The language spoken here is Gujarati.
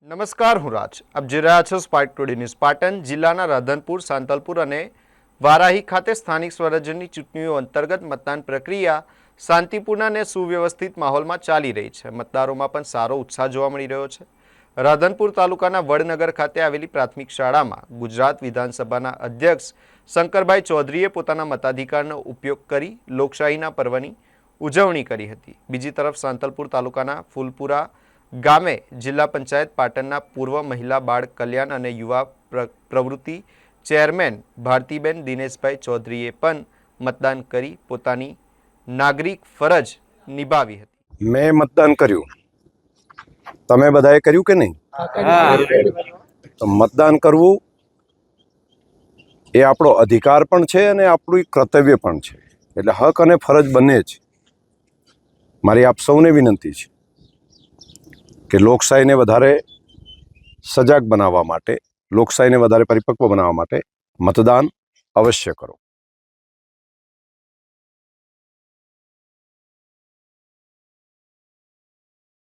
નમસ્કાર, હું રાજ. આપ જોઈ રહ્યા છો સ્પાર્ક ટુડે ન્યૂઝ. પાટણ જિલ્લાના રાધનપુર, સાંતલપુર અને વારાહી ખાતે સ્થાનિક સ્વરાજ્યની ચૂંટણીઓ અંતર્ગત મતદાન પ્રક્રિયા શાંતિપૂર્ણ અને સુવ્યવસ્થિત માહોલમાં ચાલી રહી છે. મતદારોમાં પણ સારો ઉત્સાહ જોવા મળી રહ્યો છે. રાધનપુર તાલુકાના વડનગર ખાતે આવેલી પ્રાથમિક શાળામાં ગુજરાત વિધાનસભાના અધ્યક્ષ શંકરભાઈ ચૌધરીએ પોતાના મતાધિકારનો ઉપયોગ કરી લોકશાહીના પર્વની ઉજવણી કરી હતી. બીજી તરફ સાંતલપુર તાલુકાના ફૂલપુરા ગામે જિલ્લા પંચાયત પાટણના પૂર્વ મહિલા બાળ કલ્યાણ અને યુવા પ્રવૃત્તિ ચેરમેન ભારતીબેન દિનેશભાઈ ચૌધરીએ પણ મતદાન કરી પોતાની નાગરિક ફરજ નિભાવી હતી. મેં મતદાન કર્યું, તમે બધાએ કર્યું કે નહીં? તો મતદાન કરવું એ આપણો અધિકાર પણ છે અને આપણું કર્તવ્ય પણ છે. એટલે હક અને ફરજ બંને જ. મારી આપ સૌને વિનંતી છે કે લોકશાહીને વધારે સજાગ બનાવવા માટે, લોકશાહીને વધારે પરિપક્વ બનાવવા માટે મતદાન અવશ્ય કરો.